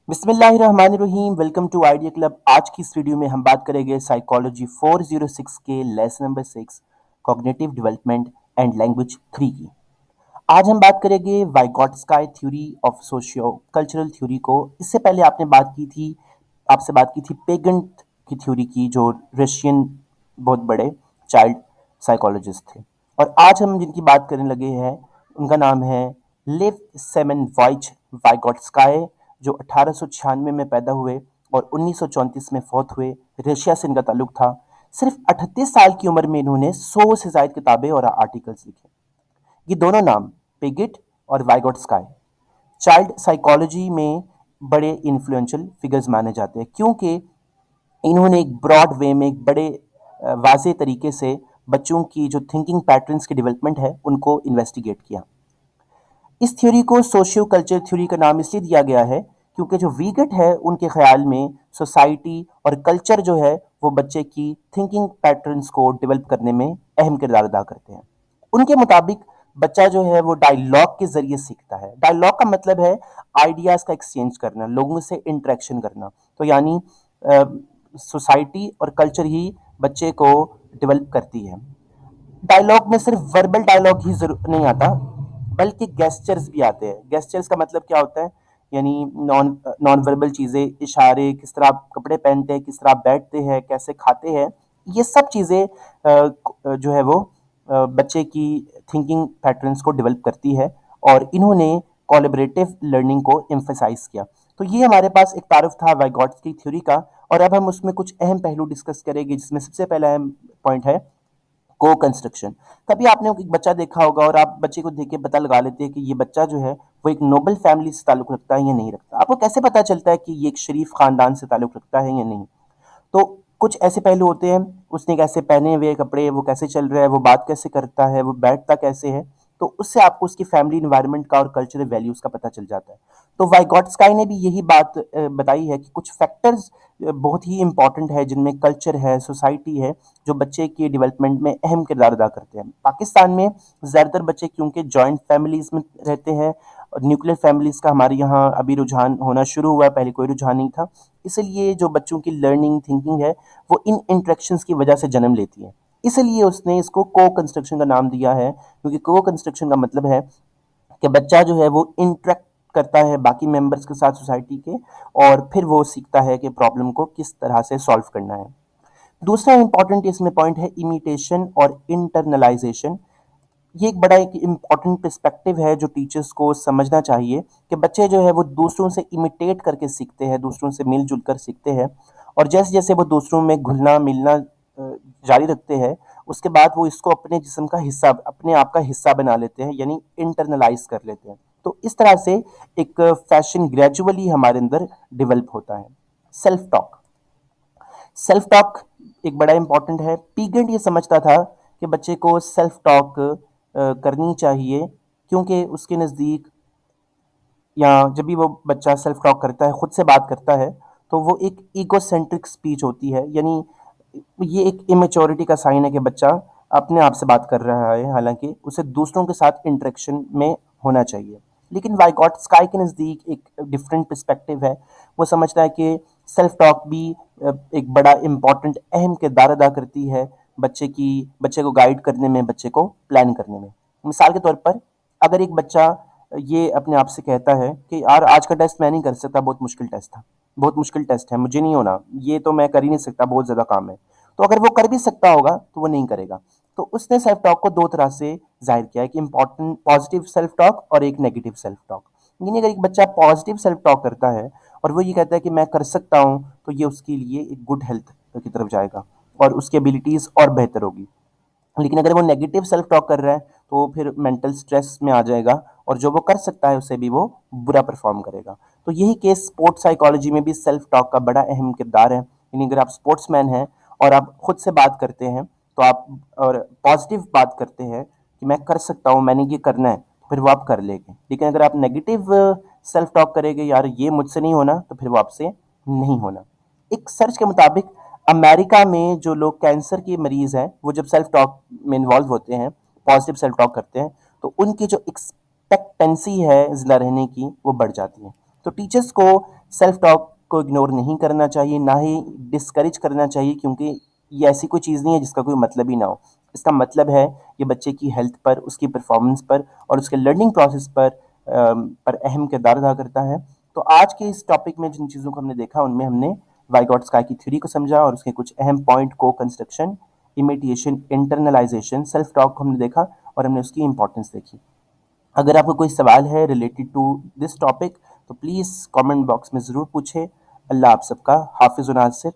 बिस्मिल्लाहिर्रहमानिर्रहीम। Welcome to Idea Club. आज की इस वीडियो में हम बात करेंगे साइकोलॉजी 406 के lesson number 6 cognitive development and language 3 की। आज हम बात करेंगे Vygotsky theory of socio cultural theory को। इससे पहले आपसे बात की थी पेगेंट की थ्योरी की, जो रशियन बहुत बड़े चाइल्ड साइकोलॉजिस्ट थे। और आज हम जिनकी बात करने लगे हैं उनका नाम है लिव सेमेनवाइच वाइगॉट्स्काई, जो 1896 में पैदा हुए और 1934 में फौत हुए। रशिया से इनका ताल्लुक था। सिर्फ 38 साल की उम्र में इन्होंने 100 से ज्यादा किताबें और आर्टिकल्स लिखे। ये दोनों नाम पिगेट और वाइगॉट्स्काई चाइल्ड साइकोलॉजी में बड़े इन्फ्लुएंशियल फिगर्स माने जाते हैं, क्योंकि इन्होंने एक ब्रॉड वे में एक बड़े वाज़े तरीके से बच्चों की जो थिंकिंग पैटर्न्स की डेवलपमेंट है उनको इन्वेस्टिगेट किया। इस थ्योरी को सोशियो कल्चर थ्योरी का नाम इसलिए दिया गया है क्योंकि जो वीगट है उनके ख्याल में सोसाइटी और कल्चर जो है वो बच्चे की थिंकिंग पैटर्न्स को डेवलप करने में अहम किरदार अदा करते हैं। उनके मुताबिक बच्चा जो है वो डायलॉग के जरिए सीखता है। डायलॉग का मतलब है आइडियाज का एक्सचेंज करना, लोगों से इंटरेक्शन करना। तो यानी सोसाइटी और कल्चर ही बच्चे को डेवलप करती है। डायलॉग में सिर्फ वर्बल डायलॉग ही जरूर नहीं आता, बल्कि गेस्चर्स भी आते हैं। गेस्चर्स का मतलब क्या होता है? यानी नॉन नॉन वर्बल चीज़ें, इशारे, किस तरह आप कपड़े पहनते हैं, किस तरह आप बैठते हैं, कैसे खाते हैं, ये सब चीज़ें जो है वो बच्चे की थिंकिंग पैटर्न्स को डेवलप करती है। और इन्होंने कोलैबोरेटिव लर्निंग को एम्फसाइज किया। तो ये हमारे पास एक तारुफ था वाइगॉट्स्की थ्योरी का, और अब हम उसमें कुछ अहम पहलू डिस्कस करेंगे, जिसमें सबसे पहला अहम पॉइंट है को कंस्ट्रक्शन। कभी आपने एक बच्चा देखा होगा और आप बच्चे को देख के पता लगा लेते हैं कि ये बच्चा जो है वो एक नोबल फैमिली से ताल्लुक रखता है या नहीं रखता। आपको कैसे पता चलता है कि ये एक शरीफ खानदान से ताल्लुक रखता है या नहीं? तो कुछ ऐसे पहलू होते हैं, उसने कैसे पहने हुए कपड़े, वो कैसे चल रहा है, वो बात कैसे करता है, वो बैठता कैसे है। तो उससे आपको उसकी फैमिली इन्वायरमेंट का और कल्चरल वैल्यूज का पता चल जाता है। तो वाइगॉट्स्काई ने भी यही बात बताई है कि कुछ फैक्टर्स बहुत ही इंपॉर्टेंट है, जिनमें कल्चर है, सोसाइटी है, जो बच्चे के डेवलपमेंट में अहम किरदार अदा करते हैं। पाकिस्तान में ज़्यादातर बच्चे क्योंकि जॉइंट फैमिलीज में रहते हैं, और न्यूक्लियर फैमिलीज का हमारे यहाँ अभी रुझान होना शुरू हुआ है, पहले कोई रुझान नहीं था। इसलिए जो बच्चों की लर्निंग थिंकिंग है वो इन इंटरेक्शंस की वजह से जन्म लेती है। इसलिए उसने इसको को कंस्ट्रक्शन का नाम दिया है, क्योंकि को कंस्ट्रक्शन का मतलब है कि बच्चा जो है वो इंटरेक्ट करता है बाकी मेंबर्स के साथ सोसाइटी के, और फिर वो सीखता है कि प्रॉब्लम को किस तरह से सॉल्व करना है। दूसरा इंपॉर्टेंट इसमें पॉइंट है इमिटेशन और इंटरनलाइजेशन। ये एक बड़ा एक इम्पॉर्टेंट पर्सपेक्टिव है जो टीचर्स को समझना चाहिए कि बच्चे जो है वो दूसरों से इमिटेट करके सीखते हैं, दूसरों से मिलजुल कर सीखते हैं। और जैसे जैसे वो दूसरों में घुलना मिलना जारी रखते हैं, उसके बाद वो इसको अपने जिस्म का हिस्सा, अपने आप का हिस्सा बना लेते हैं, यानी इंटरनलाइज कर लेते हैं। तो इस तरह से एक फैशन ग्रेजुअली हमारे अंदर डेवलप होता है। Self talk. सेल्फ टॉक एक बड़ा इंपॉर्टेंट है। पीगेंट ये समझता था कि बच्चे को सेल्फ टॉक करनी चाहिए, क्योंकि उसके नज़दीक, या जब भी वो बच्चा सेल्फ टॉक करता है, खुद से बात करता है, तो वो एक ईगोसेंट्रिक स्पीच होती है। यानी ये एक इमेच्योरिटी का साइन है कि बच्चा अपने आप से बात कर रहा है, हालांकि उसे दूसरों के साथ इंटरेक्शन में होना चाहिए। लेकिन वाइगॉट्स्काई के नज़दीक एक डिफरेंट पर्सपेक्टिव है। वो समझता है कि सेल्फ टॉक भी एक बड़ा इम्पॉर्टेंट अहम किरदार अदा करती है बच्चे को गाइड करने में, बच्चे को प्लान करने में। मिसाल के तौर पर, अगर एक बच्चा ये अपने आप से कहता है कि यार आज का टेस्ट मैं नहीं कर सकता, बहुत मुश्किल टेस्ट था, बहुत मुश्किल टेस्ट है, मुझे नहीं होना, ये तो मैं कर ही नहीं सकता, बहुत ज़्यादा काम है। तो अगर वो कर भी सकता होगा तो वो नहीं करेगा। तो उसने सेल्फ टॉक को दो तरह से जाहिर किया है कि इंपॉर्टेंट पॉजिटिव सेल्फ टॉक और एक नेगेटिव सेल्फ टॉक। यानी अगर एक बच्चा पॉजिटिव सेल्फ टॉक करता है और वो ये कहता है कि मैं कर सकता हूँ, तो ये उसके लिए एक गुड हेल्थ की तरफ जाएगा और उसकी एबिलिटीज़ और बेहतर होगी। लेकिन अगर वो नेगेटिव सेल्फ टॉक कर रहा है तो वो फिर मेंटल स्ट्रेस में आ जाएगा, और जो वो कर सकता है उससे भी वो बुरा परफॉर्म करेगा। तो यही केस स्पोर्ट्स साइकोलॉजी में भी सेल्फ टॉक का बड़ा अहम किरदार है। यानी अगर आप स्पोर्ट्समैन हैं और आप खुद से बात करते हैं, तो आप और पॉजिटिव बात करते हैं कि मैं कर सकता हूँ, मैंने ये करना है, तो फिर वो आप कर लेंगे। लेकिन अगर आप नेगेटिव सेल्फ टॉक करेंगे, यार ये मुझसे नहीं होना, तो फिर वो आपसे नहीं होना। एक सर्च के मुताबिक अमेरिका में जो लोग कैंसर के मरीज हैं, वो जब सेल्फ टॉक में इन्वॉल्व होते हैं, पॉजिटिव सेल्फ टॉक करते हैं, तो उनकी जो एक्सपेक्टेंसी है जिंदा रहने की वो बढ़ जाती है। तो टीचर्स को सेल्फ टॉक को इग्नोर नहीं करना चाहिए, ना ही डिस्करेज करना चाहिए, क्योंकि ये ऐसी कोई चीज़ नहीं है जिसका कोई मतलब ही ना हो। इसका मतलब है ये बच्चे की हेल्थ पर, उसकी परफॉर्मेंस पर और उसके लर्निंग प्रोसेस पर अहम किरदार अदा करता है। तो आज के इस टॉपिक में जिन चीज़ों को हमने देखा उनमें हमने वाइगॉट्स्काई की थ्योरी को समझा और उसके कुछ अहम पॉइंट को construction, imitation, internalisation, self talk को हमने देखा और हमने उसकी इंपॉर्टेंस देखी। अगर आपको कोई सवाल है रिलेटेड टू दिस टॉपिक तो प्लीज़ कमेंट बॉक्स में ज़रूर पूछें। अल्लाह आप सबका हाफिज़ व नासिर।